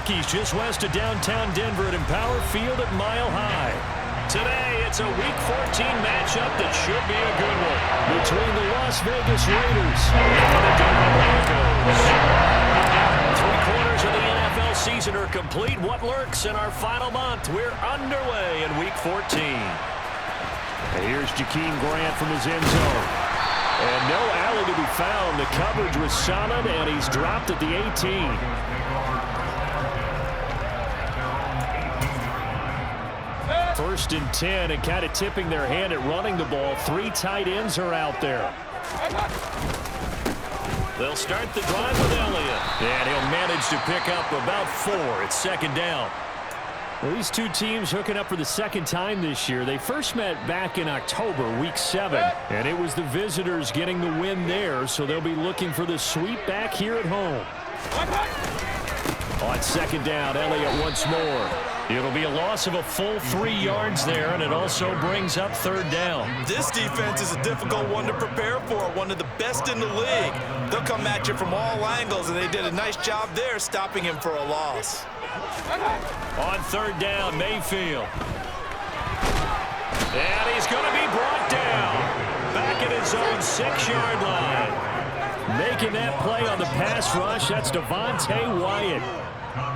Rockies just west of downtown Denver at Empower Field at Mile High. Today, it's a Week 14 matchup that should be a good one between the Las Vegas Raiders and the Denver Broncos. 3/4 of the NFL season are complete. What lurks in our final month? We're underway in Week 14. And here's Jakeem Grant from his end zone. And no alley to be found. The coverage was solid, and he's dropped at the 18. First and 10, and kind of tipping their hand at running the ball. 3 tight ends are out there. They'll start the drive with Elliott. And he'll manage to pick up about 4. It's second down. Well, these two teams hooking up for the second time this year. They first met back in October, Week 7, and it was the visitors getting the win there, so they'll be looking for the sweep back here at home. On second down, Elliott once more. It'll be a loss of a full 3 yards there, and it also brings up third down. This defense is a difficult one to prepare for, one of the best in the league. They'll come at you from all angles, and they did a nice job there stopping him for a loss. On third down, Mayfield. And he's going to be brought down. Back at his own 6-yard line. Making that play on the pass rush, that's Devontae Wyatt.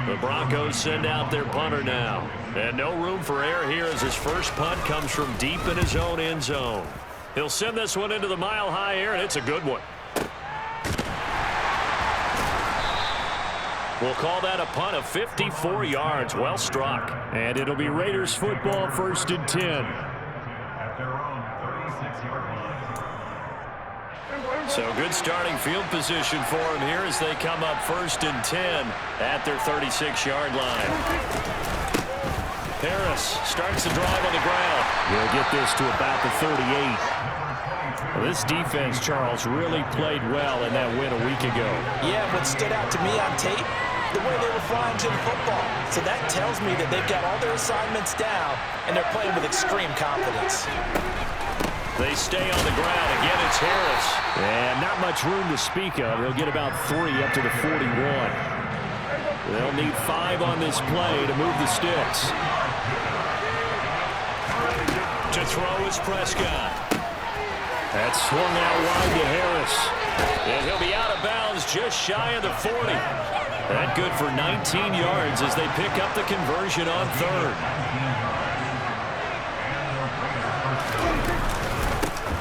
The Broncos send out their punter now. And no room for error here as his first punt comes from deep in his own end zone. He'll send this one into the mile-high air, and it's a good one. We'll call that a punt of 54 yards. Well struck. And it'll be Raiders football, first and 10. So good starting field position for him here as they come up first and 10 at their 36-yard line. Harris starts the drive on the ground. He'll get this to about the 38. Well, this defense, Charles, really played well in that win a week ago. Yeah, what stood out to me on tape, the way they were flying to the football. So that tells me that they've got all their assignments down, and they're playing with extreme confidence. They stay on the ground. Again, it's Harris. And not much room to speak of. He'll get about 3 up to the 41. They'll need 5 on this play to move the sticks. To throw is Prescott. That's swung out wide to Harris. And he'll be out of bounds just shy of the 40. That good for 19 yards as they pick up the conversion on third.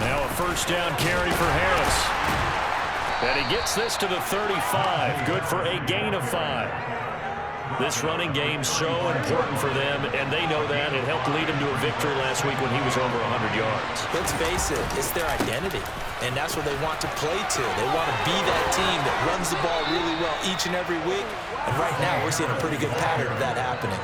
Now a first down carry for Harris. And he gets this to the 35. Good for a gain of 5. This running game's so important for them, and they know that. It helped lead him to a victory last week when he was over 100 yards. Let's face it, it's their identity, and that's what they want to play to. They want to be that team that runs the ball really well each and every week, and right now we're seeing a pretty good pattern of that happening.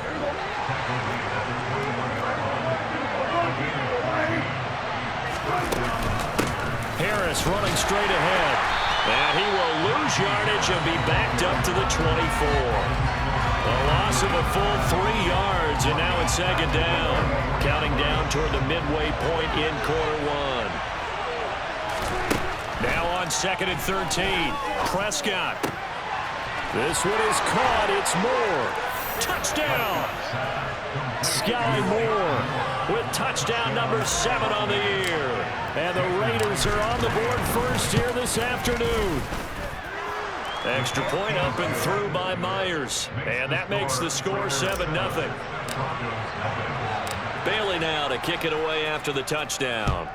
Harris running straight ahead, and he will lose yardage and be backed up to the 24. A loss of a full 3 yards, and now it's second down. Counting down toward the midway point in quarter 1. Now on second and 13. Prescott. This one is caught. It's Moore. Touchdown. Sky Moore with touchdown number 7 on the year. And the Raiders are on the board first here this afternoon. Extra point up and through by Myers. And that makes the score 7-0. Bailey now to kick it away after the touchdown.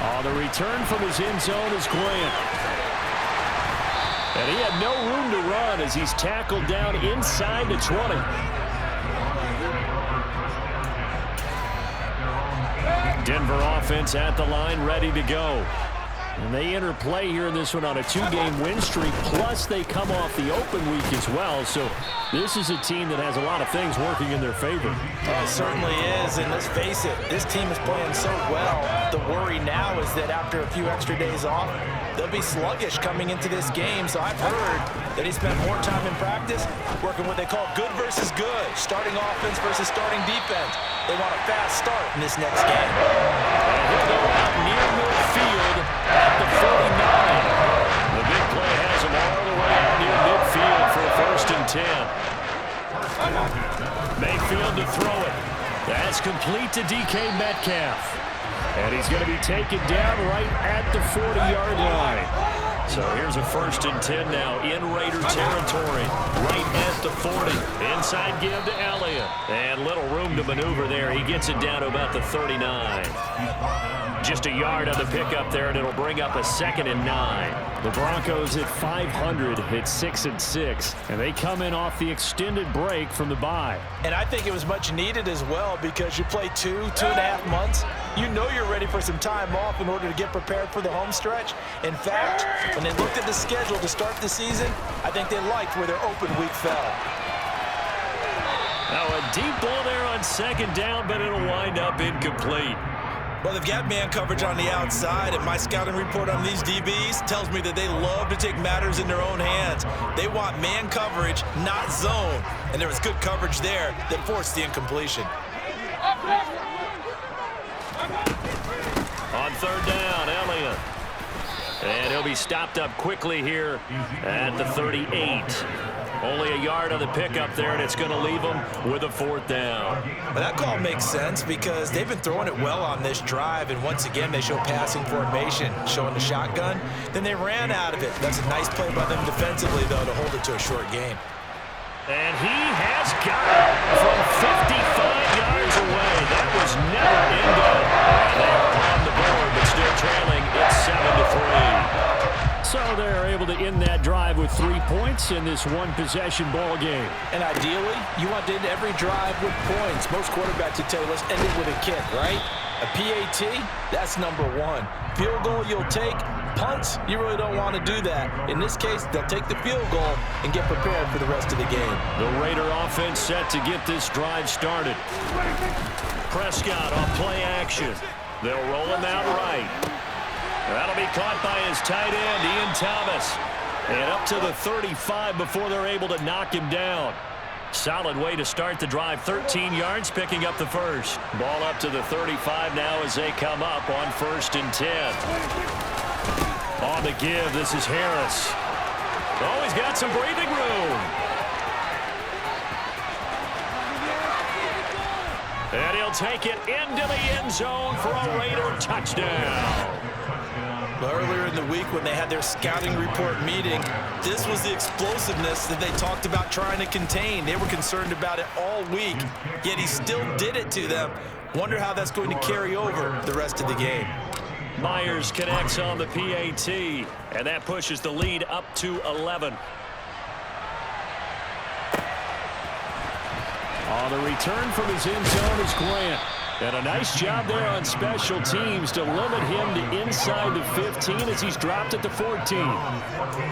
On the return from his end zone is Grant. And he had no room to run as he's tackled down inside the 20. Denver offense at the line, ready to go. And they enter play here in this one on a 2-game win streak, plus they come off the open week as well. So this is a team that has a lot of things working in their favor. It certainly is, and let's face it, this team is playing so well. The worry now is that after a few extra days off, they'll be sluggish coming into this game. So I've heard that he spent more time in practice working what they call good versus good, starting offense versus starting defense. They want a fast start in this next game. And he'll go out near midfield at the 49. The big play It's complete to DK Metcalf. And he's going to be taken down right at the 40-yard line. So here's a 1st and 10 now in Raider territory, right at the 40. Inside give to Elliott. And little room to maneuver there. He gets it down to about the 39. Just a yard on the pickup there, and it'll bring up a 2nd and 9. The Broncos at 500 hit 6-6, and they come in off the extended break from the bye. And I think it was much needed as well because you play 2.5 months. You know you're ready for some time off in order to get prepared for the home stretch. In fact, when they looked at the schedule to start the season, I think they liked where their open week fell. Now a deep ball there on 2nd down, but it'll wind up incomplete. Well, they've got man coverage on the outside, and my scouting report on these DBs tells me that they love to take matters in their own hands. They want man coverage, not zone. And there was good coverage there that forced the incompletion. On 3rd down, Elliott. And he'll be stopped up quickly here at the 38. Only a yard on the pickup there, and it's going to leave them with a 4th down. Well, that call makes sense because they've been throwing it well on this drive, and once again they show passing formation, showing the shotgun. Then they ran out of it. That's a nice play by them defensively, though, to hold it to a short game. And he has got it from 55 yards away. That was never in doubt. And they are on the board, but still trailing. It's 7-3. So they're able to end that drive with 3 points in this one-possession ball game. And ideally, you want to end every drive with points. Most quarterbacks would tell you, let's end it with a kick, right? A PAT, that's number 1. Field goal you'll take. Punts, you really don't want to do that. In this case, they'll take the field goal and get prepared for the rest of the game. The Raider offense set to get this drive started. Prescott on play action. They'll roll him out right. That'll be caught by his tight end, Ian Thomas. And up to the 35 before they're able to knock him down. Solid way to start the drive. 13 yards, picking up the first. Ball up to the 35 now as they come up on 1st and 10. On the give, this is Harris. Oh, he's got some breathing room. And he'll take it into the end zone for a Raider touchdown. Earlier in the week when they had their scouting report meeting, this was the explosiveness that they talked about trying to contain. They were concerned about it all week, yet he still did it to them. Wonder how that's going to carry over the rest of the game. Myers connects on the PAT, and that pushes the lead up to 11. On the return from his end zone is Grant. And a nice job there on special teams to limit him to inside the 15 as he's dropped at the 14.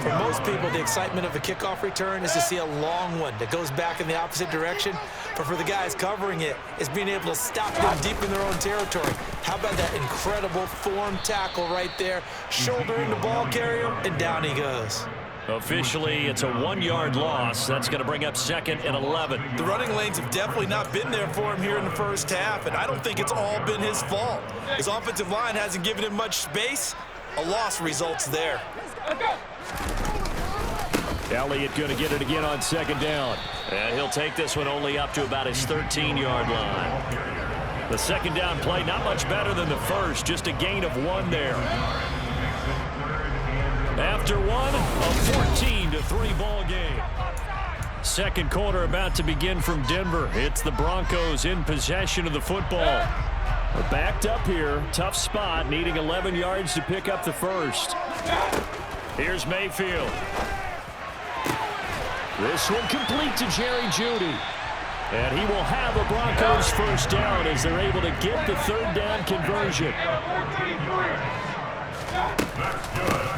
For most people, the excitement of a kickoff return is to see a long one that goes back in the opposite direction. But for the guys covering it, it's being able to stop them deep in their own territory. How about that incredible form tackle right there? Shoulder in the ball carrier, and down he goes. Officially, it's a 1-yard loss. That's going to bring up 2nd and 11. The running lanes have definitely not been there for him here in the first half, and I don't think it's all been his fault. His offensive line hasn't given him much space. A loss results there. Elliott going to get it again on 2nd down. And he'll take this one only up to about his 13-yard line. The 2nd down play, not much better than the first, just a gain of 1 there. After one, a 14-3 ball game. Second quarter about to begin from Denver. It's the Broncos in possession of the football. They're backed up here. Tough spot, needing 11 yards to pick up the first. Here's Mayfield. This one complete to Jerry Jeudy. And he will have a Broncos first down as they're able to get the 3rd down conversion.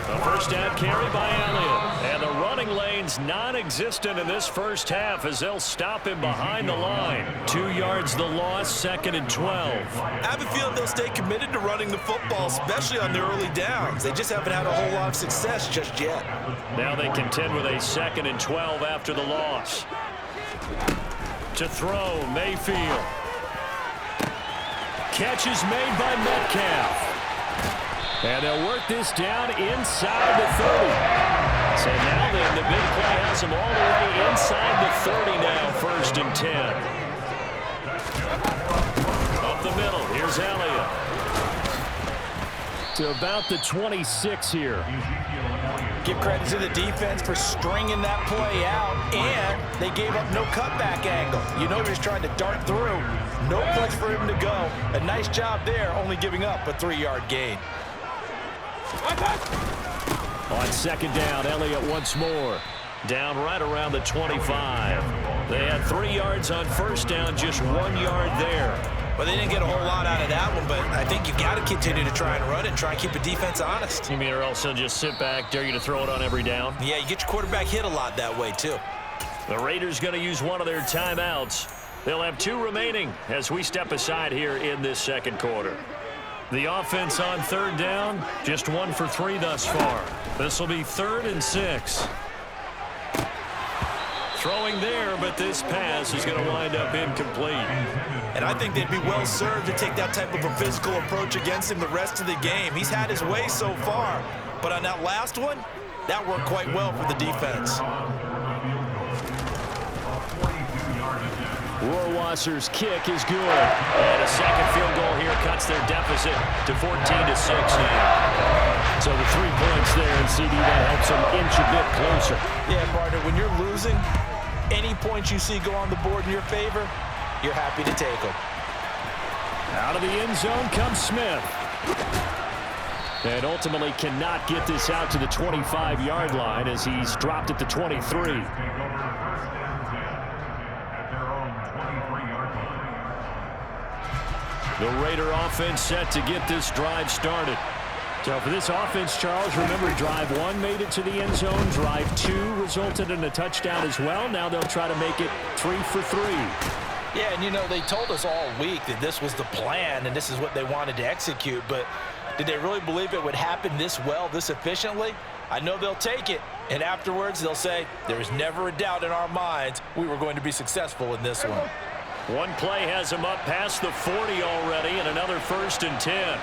A first down carry by Elliott. And the running lane's non-existent in this first half as they'll stop him behind the line. 2 yards the loss, 2nd and 12. I have a feeling they'll stay committed to running the football, especially on their early downs. They just haven't had a whole lot of success just yet. Now they contend with a 2nd and 12 after the loss. To throw, Mayfield. Catch is made by Metcalf. And they'll work this down inside the 30. So now then, the big play has them all the way inside the 30 now, 1st and 10. the middle. Here's Elliott. To about the 26 here. Give credit to the defense for stringing that play out, and they gave up no cutback angle. You know he was trying to dart through. No place for him to go. A nice job there, only giving up a 3-yard gain. On second down, Elliott once more. Down right around the 25. They had 3 yards on first down, just 1 yard there. Well, they didn't get a whole lot out of that one, but I think you've got to continue to try and run it, try and keep the defense honest. You mean or else they'll just sit back, dare you to throw it on every down? Yeah, you get your quarterback hit a lot that way, too. The Raiders going to use one of their timeouts. They'll have 2 remaining as we step aside here in this second quarter. The offense on third down, just 1 for 3 thus far. This will be 3rd and 6. Throwing there, but this pass is going to wind up incomplete. And I think they'd be well served to take that type of a physical approach against him the rest of the game. He's had his way so far, but on that last one, that worked quite well for the defense. Rohrwasser's kick is good. And a second field goal here cuts their deficit to 14-6 now. So the 3 points there, and CD, that helps them inch a bit closer. Yeah, partner, when you're losing, any points you see go on the board in your favor, you're happy to take them. Out of the end zone comes Smith. And ultimately cannot get this out to the 25-yard line as he's dropped at the 23. The Raider offense set to get this drive started. So for this offense, Charles, remember drive 1 made it to the end zone. Drive 2 resulted in a touchdown as well. Now they'll try to make it 3 for 3. Yeah, and you know, they told us all week that this was the plan and this is what they wanted to execute, but did they really believe it would happen this well, this efficiently? I know they'll take it, and afterwards they'll say, there was never a doubt in our minds we were going to be successful in this one. One play has him up past the 40 already, and another 1st and 10.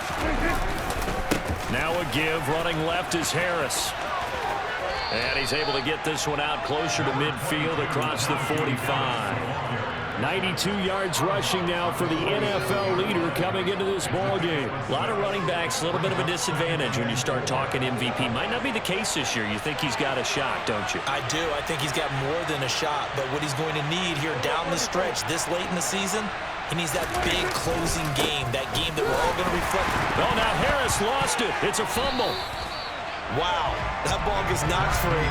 Now a give, running left is Harris. And he's able to get this one out closer to midfield across the 45. 92 yards rushing now for the NFL leader coming into this ball game. A lot of running backs, a little bit of a disadvantage when you start talking MVP. Might not be the case this year. You think he's got a shot, don't you? I do. I think he's got more than a shot, but what he's going to need here down the stretch this late in the season, he needs that big closing game, that game that we're all going to reflect. Oh, now Harris lost it. It's a fumble. Wow, that ball gets knocked free,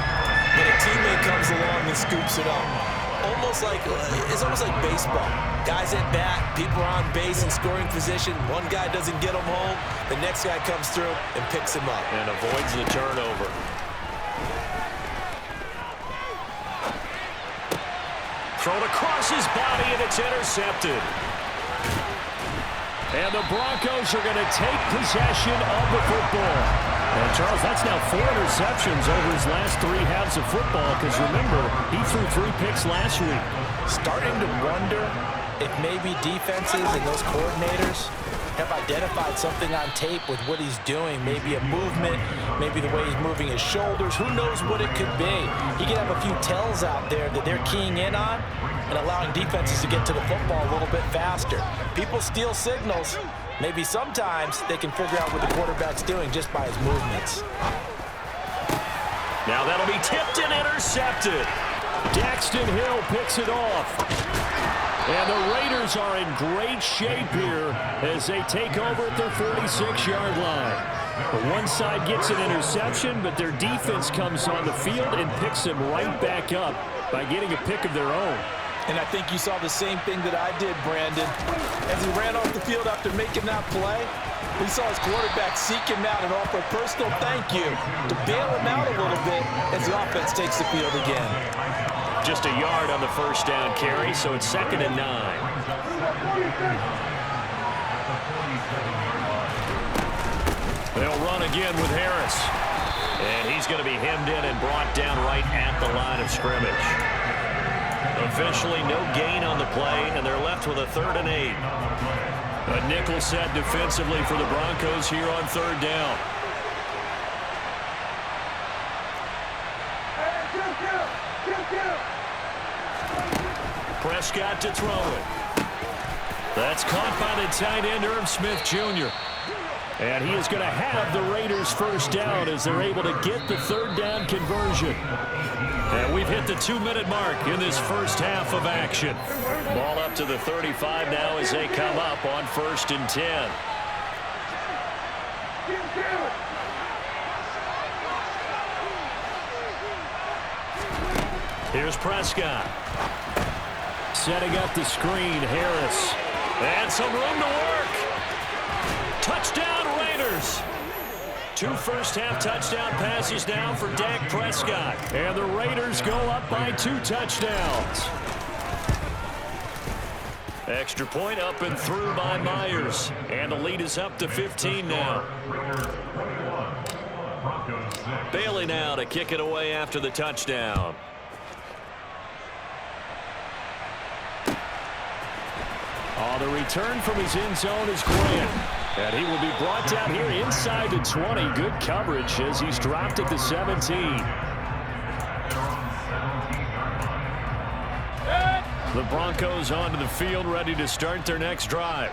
but a teammate comes along and scoops it up. It's almost like baseball. Guys at bat, people are on base in scoring position. One guy doesn't get him home. The next guy comes through and picks him up. And avoids the turnover. Thrown across his body, and it's intercepted. And the Broncos are going to take possession of the football. And Charles, that's now 4 interceptions over his last 3 halves of football, because remember, he threw 3 picks last week. Starting to wonder if maybe defenses and those coordinators have identified something on tape with what he's doing. Maybe a movement, maybe the way he's moving his shoulders. Who knows what it could be? He could have a few tells out there that they're keying in on and allowing defenses to get to the football a little bit faster. People steal signals. Maybe sometimes they can figure out what the quarterback's doing just by his movements. Now that'll be tipped and intercepted. Daxton Hill picks it off. And the Raiders are in great shape here as they take over at their 46-yard line. One side gets an interception, but their defense comes on the field and picks them right back up by getting a pick of their own. And I think you saw the same thing that I did, Brandon. As he ran off the field after making that play, we saw his quarterback seek him out and offer a personal thank you to bail him out a little bit as the offense takes the field again. Just a yard on the first down carry, so it's 2nd and 9. They'll run again with Harris. And he's going to be hemmed in and brought down right at the line of scrimmage. Officially no gain on the play, and they're left with a 3rd and 8. A nickel set defensively for the Broncos here on 3rd down. Prescott to throw it. That's caught by the tight end, Irv Smith Jr. And he is going to have the Raiders first down as they're able to get the third down conversion. And we've hit the 2-minute mark in this first half of action. Ball up to the 35 now as they come up on 1st and 10. Here's Prescott. Setting up the screen, Harris. And some room to work. Touchdown, Raiders. 2 first-half touchdown passes now for Dak Prescott. And the Raiders go up by 2 touchdowns. Extra point up and through by Myers. And the lead is up to 15 now. Bailey now to kick it away after the touchdown. The return from his end zone is Grant. And he will be brought down here inside the 20. Good coverage as he's dropped at the 17. The Broncos onto the field, ready to start their next drive.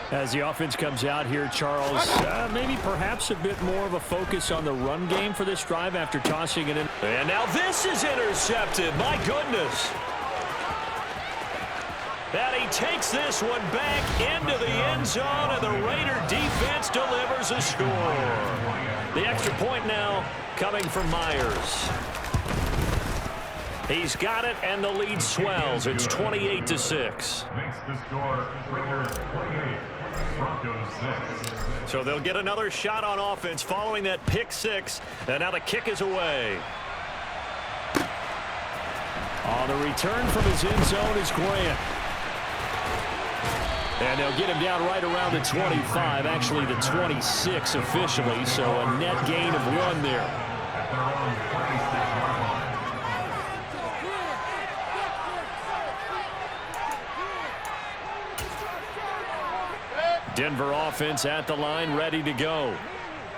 As the offense comes out here, Charles, maybe perhaps a bit more of a focus on the run game for this drive after tossing it in. And now this is intercepted. My goodness. And he takes this one back into the end zone, and the Raider defense delivers a score. The extra point now coming from Myers. He's got it, and the lead swells. It's 28-6. So they'll get another shot on offense following that pick 6, and now the kick is away. On the return from his end zone is Grant. And they'll get him down right around the 25, actually the 26 officially, so a net gain of 1 there. Denver offense at the line, ready to go.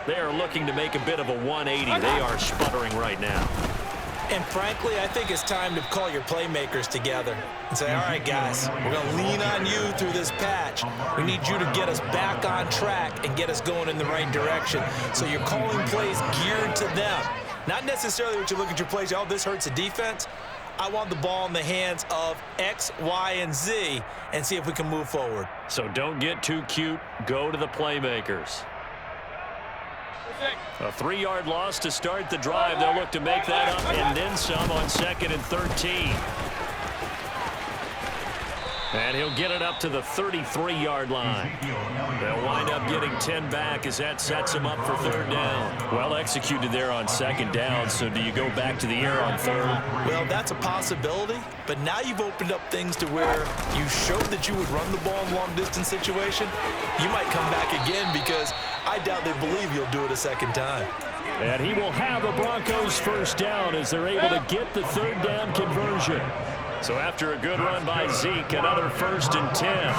They are looking to make a bit of a 180. They are sputtering right now. And frankly, I think it's time to call your playmakers together and say, all right, guys, we're going to lean on you through this patch. We need you to get us back on track and get us going in the right direction. So you're calling plays geared to them. Not necessarily what you look at your plays, oh, this hurts the defense. I want the ball in the hands of X, Y, and Z and see if we can move forward. So don't get too cute. Go to the playmakers. A 3-yard loss to start the drive. They'll look to make that up and then some on 2nd and 13. And he'll get it up to the 33-yard line. They'll wind up getting 10 back as that sets him up for 3rd down. Well executed there on 2nd down, so do you go back to the air on 3rd? Well, that's a possibility, but now you've opened up things to where you showed that you would run the ball in long-distance situation. You might come back again because I doubt they believe you'll do it a 2nd time. And he will have a Broncos first down as they're able to get the 3rd down conversion. So after a good run by Zeke, another 1st and 10.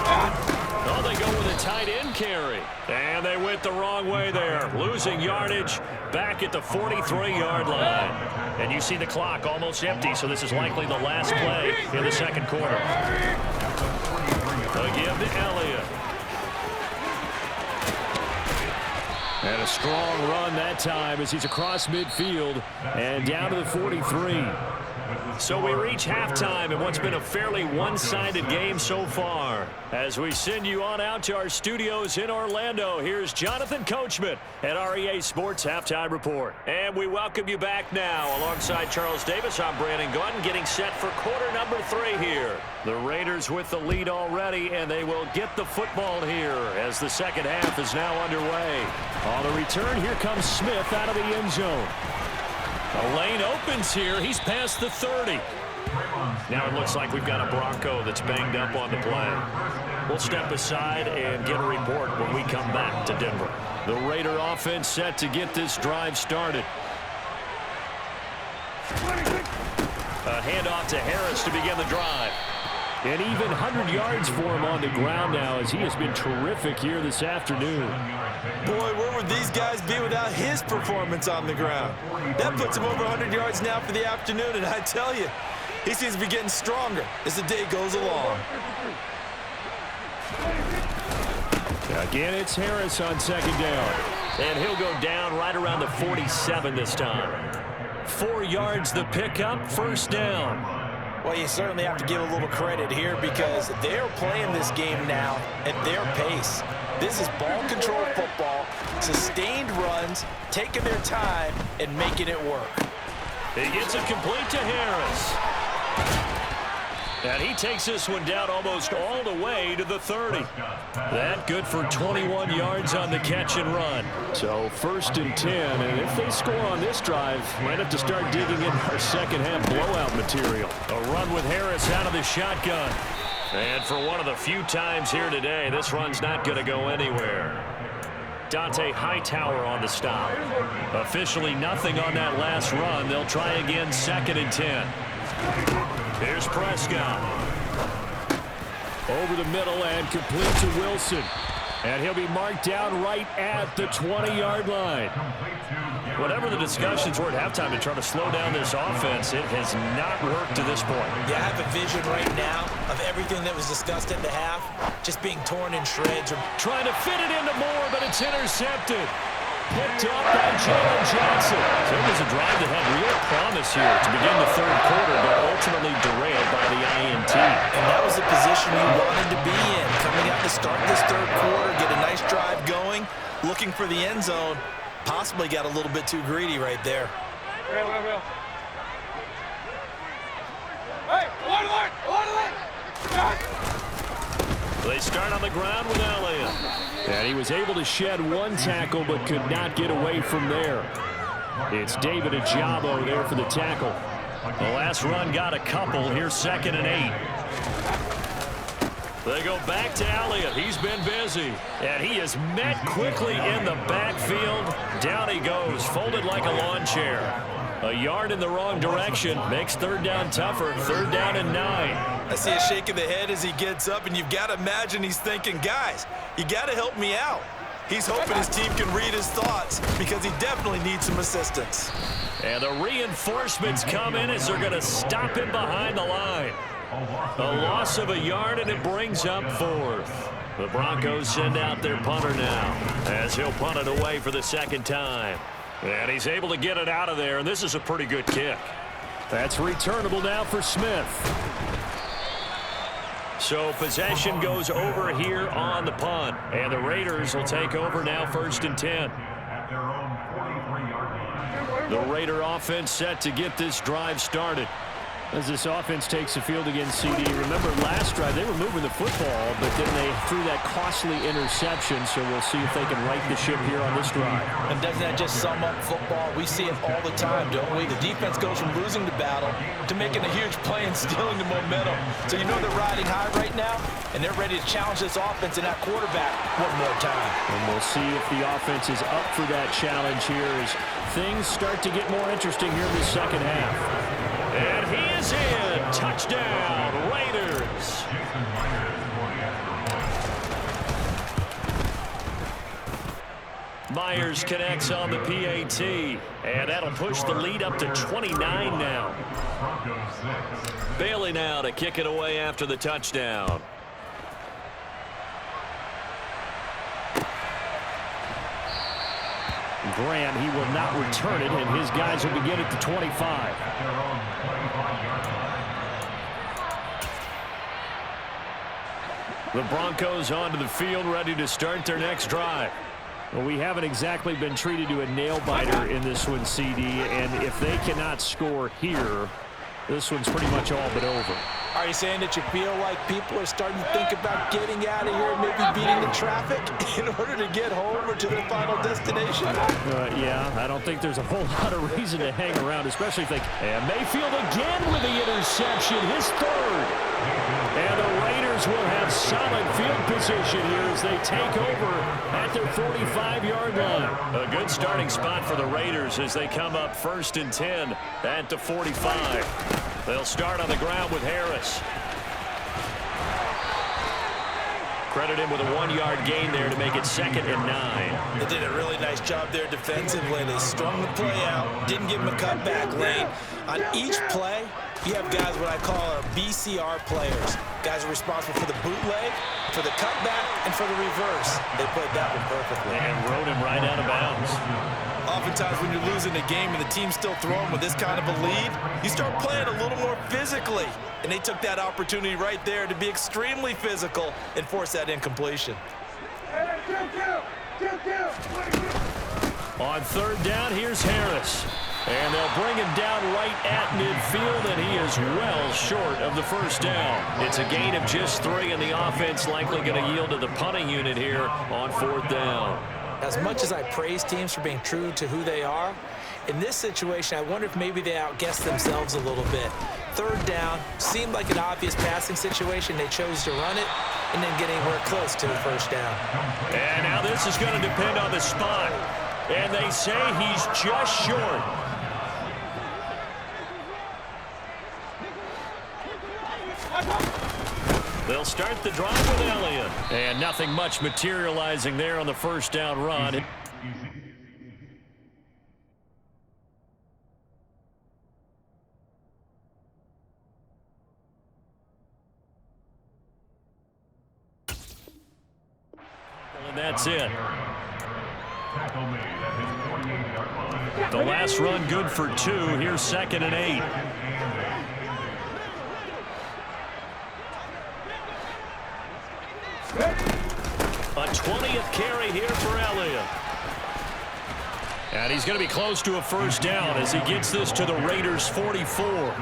Oh, they go with a tight end carry. And they went the wrong way there. Losing yardage back at the 43-yard line. And you see the clock almost empty, so this is likely the last play in the 2nd quarter. Again to Elliott. And a strong run that time as he's across midfield and down to the 43. So we reach halftime in what's been a fairly one-sided game so far. As we send you on out to our studios in Orlando, here's Jonathan Coachman at REA Sports Halftime Report. And we welcome you back now. Alongside Charles Davis, I'm Brandon Gaudin, getting set for quarter number 3 here. The Raiders with the lead already, and they will get the football here as the 2nd half is now underway. On the return, here comes Smith out of the end zone. A lane opens here. He's past the 30. Now it looks like we've got a Bronco that's banged up on the play. We'll step aside and get a report when we come back to Denver. The Raider offense set to get this drive started. A handoff to Harris to begin the drive. And even 100 yards for him on the ground now as he has been terrific here this afternoon. Boy, where would these guys be without his performance on the ground? That puts him over 100 yards now for the afternoon, and I tell you, he seems to be getting stronger as the day goes along. Again, it's Harris on second down. And he'll go down right around the 47 this time. 4 yards the pickup, first down. Well, you certainly have to give a little credit here because they're playing this game now at their pace. This is ball control football, sustained runs, taking their time, and making it work. He gets it complete to Harris. And he takes this one down almost all the way to the 30. That good for 21 yards on the catch and run. So first and 10, and if they score on this drive, might have to start digging in our second half blowout material. A run with Harris out of the shotgun. And for one of the few times here today, this run's not going to go anywhere. Dante Hightower on the stop. Officially nothing on that last run. They'll try again second and 10. Here's Prescott. Over the middle and complete to Wilson. And he'll be marked down right at the 20-yard line. Whatever the discussions were at halftime to try to slow down this offense, it has not worked to this point. Yeah, I have a vision right now of everything that was discussed at the half just being torn in shreds. Trying to fit it into Moore, but it's intercepted. Picked up by Jalen Johnson. So it was a drive that had real promise here to begin the third quarter, but ultimately derailed by the INT. And that was the position you wanted to be in. Coming out to start this third quarter, get a nice drive going, looking for the end zone. Possibly got a little bit too greedy right there. They start on the ground with Elliott. And he was able to shed one tackle but could not get away from there. It's David Ojabo there for the tackle. The last run got a couple. Here's second and 8. They go back to Elliott. He's been busy. And he is met quickly in the backfield. Down he goes, folded like a lawn chair. A yard in the wrong direction makes third down tougher. Third down and 9. I see a shake of the head as he gets up, and you've got to imagine he's thinking, guys, you got to help me out. He's hoping his team can read his thoughts because he definitely needs some assistance. And the reinforcements come in as they're going to stop him behind the line. A loss of a yard, and it brings up fourth. The Broncos send out their punter now as he'll punt it away for the second time. And he's able to get it out of there, and this is a pretty good kick. That's returnable now for Smith. So possession goes over here on the punt, and the Raiders will take over now first and 10. The Raider offense set to get this drive started. As this offense takes the field against CD. Remember last drive they were moving the football, but then they threw that costly interception, so we'll see if they can right the ship here on this drive. And doesn't that just sum up football? We see it all the time, don't we? The defense goes from losing the battle to making a huge play and stealing the momentum. So you know they're riding high right now, and they're ready to challenge this offense and that quarterback one more time. And we'll see if the offense is up for that challenge here as things start to get more interesting here in the second half. And he is in. Touchdown, Raiders. Myers connects on the PAT, and that'll push the lead up to 29 now. Bailey now to kick it away after the touchdown. Graham, he will not return it, and his guys will begin at the 25. The Broncos onto the field, ready to start their next drive. Well, we haven't exactly been treated to a nail-biter in this one, CD, and if they cannot score here, this one's pretty much all but over. Are you saying that you feel like people are starting to think about getting out of here and maybe beating the traffic in order to get home or to their final destination? Yeah, I don't think there's a whole lot of reason to hang around, especially if they... And Mayfield again with the interception, his third. And the Raiders will have solid field position here as they take over at their 45-yard line. A good starting spot for the Raiders as they come up first and 10 at the 45. They'll start on the ground with Harris. Credit him with a 1-yard gain there to make it second and 9. They did a really nice job there defensively. They strung the play out, didn't give him a cutback lane. On each play, you have guys what I call our BCR players. Guys are responsible for the bootleg, for the cutback, and for the reverse. They played that one perfectly. And rode him right out of bounds. Oftentimes when you're losing a game and the team's still throwing with this kind of a lead, you start playing a little more physically. And they took that opportunity right there to be extremely physical and force that incompletion. On third down, here's Harris. And they'll bring him down right at midfield, and he is well short of the first down. It's a gain of just 3, and the offense likely going to yield to the punting unit here on fourth down. As much as I praise teams for being true to who they are, in this situation, I wonder if maybe they outguessed themselves a little bit. Third down seemed like an obvious passing situation. They chose to run it and then get anywhere close to the first down. And now this is going to depend on the spot. And they say he's just short. They'll start the drive with Elliott. And nothing much materializing there on the first down run. And that's it. The last run good for 2. Here's 2nd and 8. A 20th carry here for Elliott. And he's going to be close to a first down as he gets this to the Raiders' 44.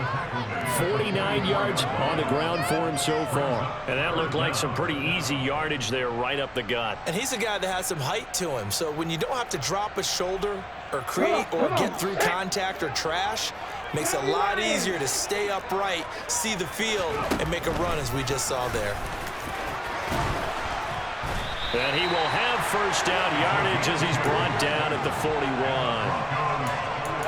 49 yards on the ground for him so far. And that looked like some pretty easy yardage there right up the gut. And he's a guy that has some height to him. So when you don't have to drop a shoulder or create or get through contact or trash, makes it a lot easier to stay upright, see the field, and make a run as we just saw there. And he will have first down yardage as he's brought down at the 41.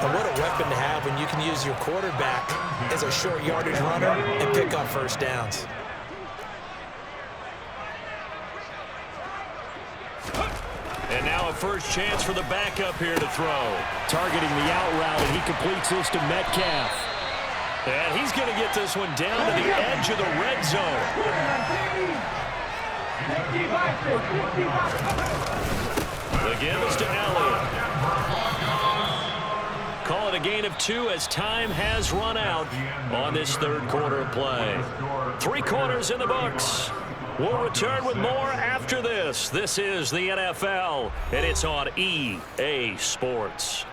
And what a weapon to have when you can use your quarterback as a short yardage runner and pick up first downs. And now a first chance for the backup here to throw. Targeting the out route, and he completes this to Metcalf. And he's going to get this one down to the edge of the red zone. The give is to Elliott. Call it a gain of 2 as time has run out on this third quarter of play. 3 quarters in the books. We'll return with more after this. This is the NFL, and it's on EA Sports.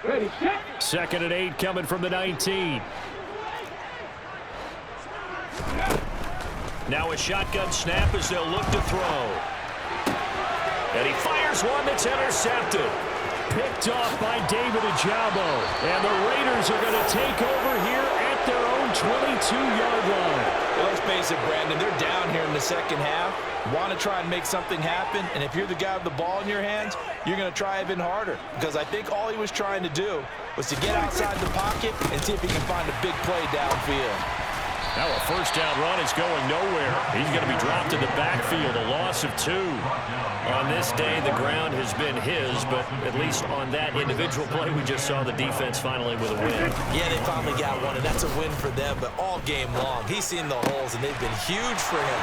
Ready, set. 2nd and 8 coming from the 19. Now a shotgun snap as they'll look to throw. And he fires one that's intercepted. Picked off by David Ojabo. And the Raiders are going to take over here at their own 22-yard line. Well, let's face it, Brandon, they're down here in the second half. Want to try and make something happen. And if you're the guy with the ball in your hands, you're going to try even harder. Because I think all he was trying to do was to get outside the pocket and see if he can find a big play downfield. Now a first down run is going nowhere. He's going to be dropped in the backfield, a loss of 2. On this day, the ground has been his, but at least on that individual play, we just saw the defense finally with a win. Yeah, they finally got one, and that's a win for them, but all game long, he's seen the holes, and they've been huge for him.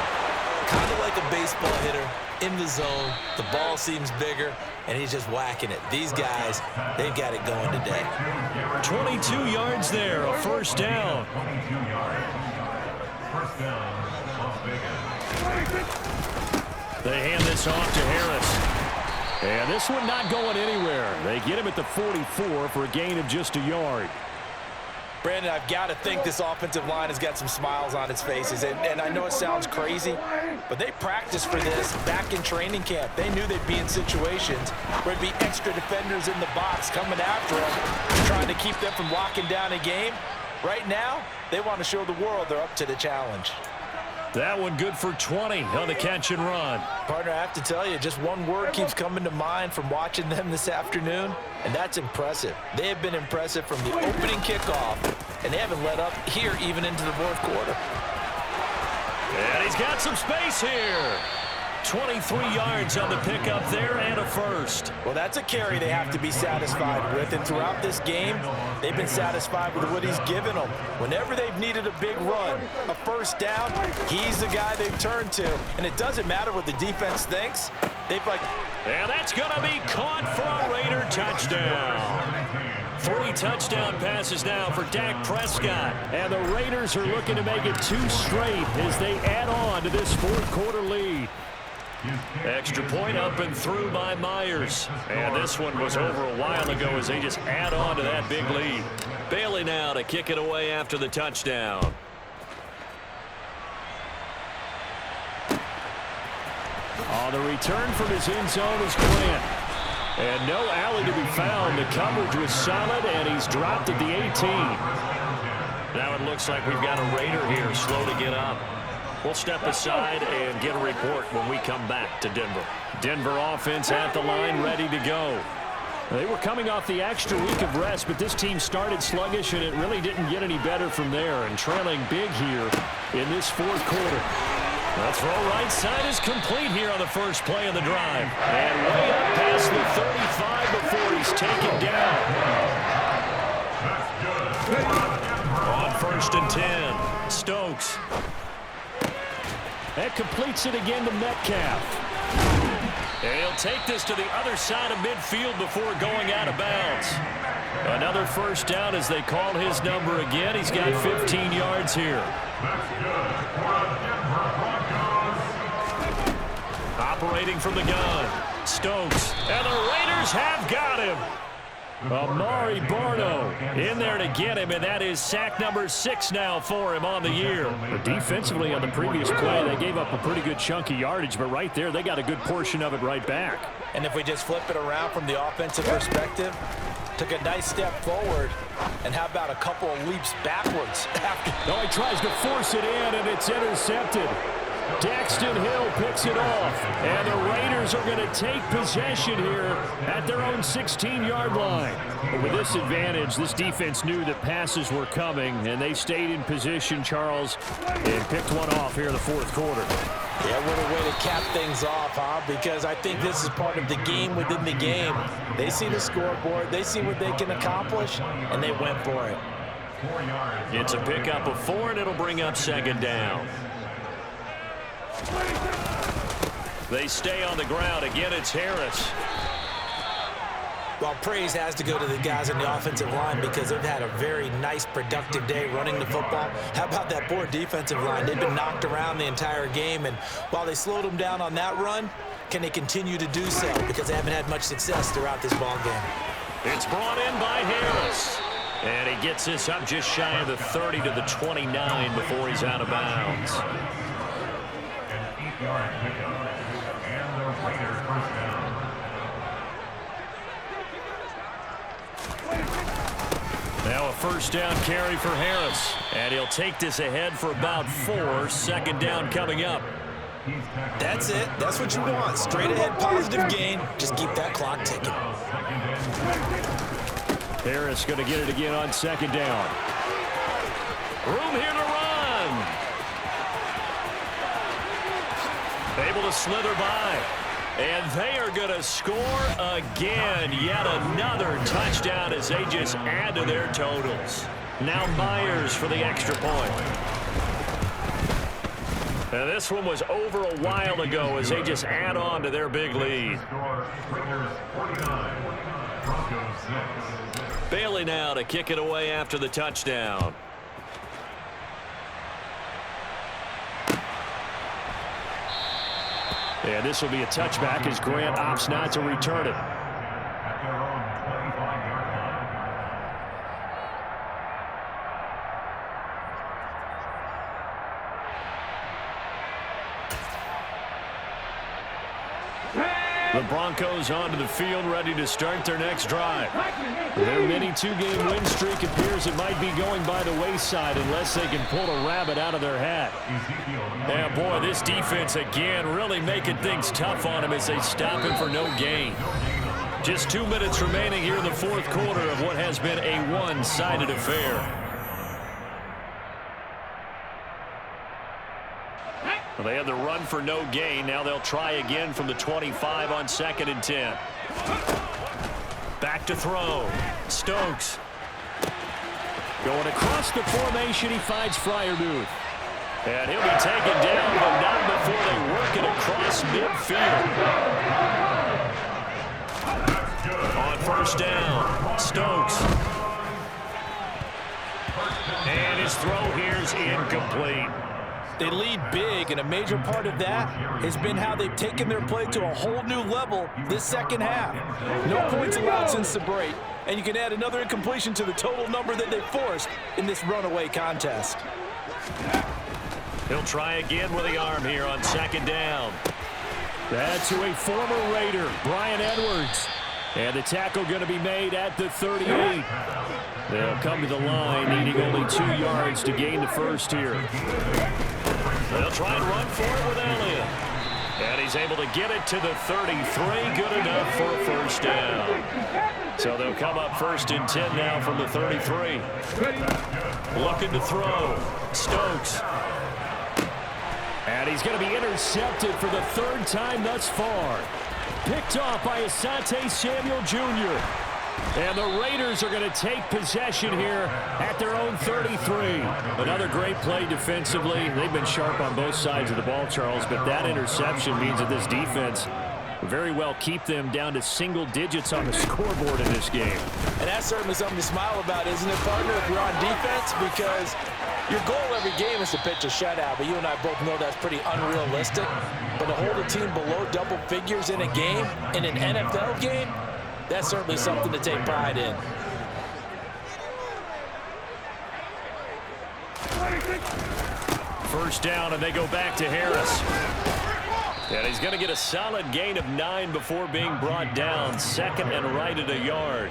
Kind of like a baseball hitter in the zone. The ball seems bigger, and he's just whacking it. These guys, they've got it going today. 22 yards there, a first down. They hand this off to Harris. And this one not going anywhere. They get him at the 44 for a gain of just a yard. Brandon, I've got to think this offensive line has got some smiles on its faces. And I know it sounds crazy, but they practiced for this back in training camp. They knew they'd be in situations where there'd be extra defenders in the box coming after them, trying to keep them from locking down a game. Right now, they want to show the world they're up to the challenge. That one good for 20 on the catch and run. Partner, I have to tell you, just one word keeps coming to mind from watching them this afternoon, and that's impressive. They have been impressive from the opening kickoff, and they haven't let up here even into the fourth quarter. And he's got some space here. 23 yards on the pickup there and a first. Well, that's a carry they have to be satisfied with, and throughout this game, they've been satisfied with what he's given them. Whenever they've needed a big run, a first down, he's the guy they've turned to. And it doesn't matter what the defense thinks. And that's going to be caught for a Raider touchdown. 3 touchdown passes now for Dak Prescott. And the Raiders are looking to make it 2 straight as they add on to this fourth quarter lead. Extra point up and through by Myers. And this one was over a while ago as they just add on to that big lead. Bailey now to kick it away after the touchdown. On the return from his end zone is Grant. And no alley to be found. The coverage was solid, and he's dropped at the 18. Now it looks like we've got a Raider here slow to get up. We'll step aside and get a report when we come back to Denver. Denver offense at the line, ready to go. They were coming off the extra week of rest, but this team started sluggish, and it really didn't get any better from there, and trailing big here in this fourth quarter. The throw right side is complete here on the first play of the drive. And way up past the 35 before he's taken down. On 1st and 10, Stokes. That completes it again to Metcalf. And he'll take this to the other side of midfield before going out of bounds. Another first down as they call his number again. He's got 15 yards here. Operating from the gun, Stokes, and the Raiders have got him. Amari Barno in there to get him, and that is sack number 6 now for him on the year. But defensively on the previous play, they gave up a pretty good chunk of yardage, but right there, they got a good portion of it right back. And if we just flip it around from the offensive perspective, took a nice step forward, and how about a couple of leaps backwards? No, he tries to force it in, and it's intercepted. Daxton Hill picks it off, and the Raiders are going to take possession here at their own 16-yard line. But with this advantage, this defense knew that passes were coming, and they stayed in position, Charles, and picked one off here in the fourth quarter. Yeah, what a way to cap things off, huh? Because I think this is part of the game within the game. They see the scoreboard, they see what they can accomplish, and they went for it. It's a pickup of 4, and it'll bring up 2nd down. They stay on the ground. Again, it's Harris. Well, praise has to go to the guys on the offensive line because they've had a very nice, productive day running the football. How about that poor defensive line? They've been knocked around the entire game, and while they slowed them down on that run, can they continue to do so? Because they haven't had much success throughout this ball game. It's brought in by Harris. And he gets this up just shy of the 30 to the 29 before he's out of bounds. Now a first down carry for Harris. And he'll take this ahead for about 4. 2nd down coming up. That's it. That's what you want. Straight ahead positive gain. Just keep that clock ticking. Harris going to get it again on 2nd down. Room here to run. Able to slither by. And they are going to score again. Yet another touchdown as they just add to their totals. Now Myers for the extra point. And this one was over a while ago as they just add on to their big lead. Bailey now to kick it away after the touchdown. And this will be a touchback as Grant opts not to return it. The Broncos onto the field, ready to start their next drive. Their mini 2-game win streak appears it might be going by the wayside unless they can pull a rabbit out of their hat. Yeah, boy, this defense again really making things tough on him as they stop him for no gain. Just 2 minutes remaining here in the fourth quarter of what has been a one-sided affair. Well, they had the run for no gain. Now they'll try again from the 25 on 2nd and 10. Back to throw. Stokes. Going across the formation, he finds Freiermuth. And he'll be taken down, but not before they work it across midfield. On 1st down, Stokes. And his throw here's incomplete. They lead big, and a major part of that has been how they've taken their play to a whole new level this second half. No points allowed since the break, and you can add another incompletion to the total number that they forced in this runaway contest. He'll try again with the arm here on 2nd down. That's to a former Raider, Brian Edwards. And the tackle going to be made at the 38. They'll come to the line, needing only 2 yards to gain the first here. They'll try and run for it with Elliott. And he's able to get it to the 33. Good enough for a 1st down. So they'll come up 1st and 10 now from the 33. Looking to throw. Stokes. And he's going to be intercepted for the 3rd time thus far. Picked off by Asante Samuel Jr. And the Raiders are going to take possession here at their own 33. Another great play defensively. They've been sharp on both sides of the ball, Charles, but that interception means that this defense very well keep them down to single digits on the scoreboard in this game. And that's certainly something to smile about, isn't it, partner, if you're on defense? Because your goal every game is to pitch a shutout, but you and I both know that's pretty unrealistic. But to hold a team below double figures in a game, in an NFL game, that's certainly something to take pride in. First down, and they go back to Harris. And he's going to get a solid gain of 9 before being brought down. 2nd and right at a yard.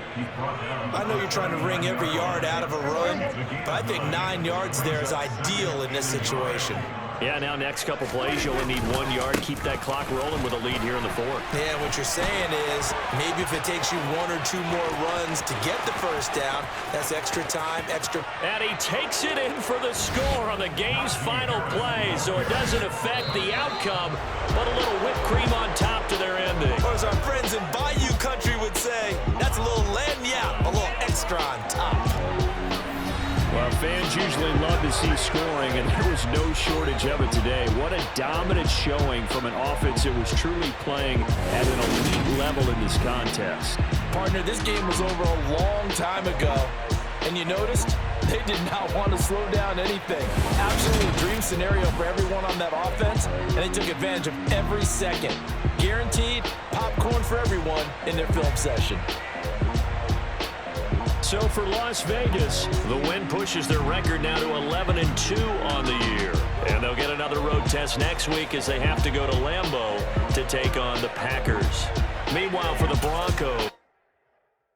I know you're trying to wring every yard out of a run, but I think 9 yards there is ideal in this situation. Yeah, now next couple plays, you only need 1 yard. Keep that clock rolling with a lead here in the 4th. Yeah, what you're saying is maybe if it takes you 1 or 2 more runs to get the 1st down, that's extra time, extra. And he takes it in for the score on the game's final play, so it doesn't affect the outcome, but a little whipped cream on top to their ending. Or as our friends in Bayou Country would say, that's a little lagniappe, a little extra on top. Well, fans usually love to see scoring, and there was no shortage of it today. What a dominant showing from an offense that was truly playing at an elite level in this contest. Partner, this game was over a long time ago, and you noticed they did not want to slow down anything. Absolutely a dream scenario for everyone on that offense, and they took advantage of every second. Guaranteed popcorn for everyone in their film session. So for Las Vegas, the win pushes their record now to 11-2 on the year. And they'll get another road test next week as they have to go to Lambeau to take on the Packers. Meanwhile, for the Broncos.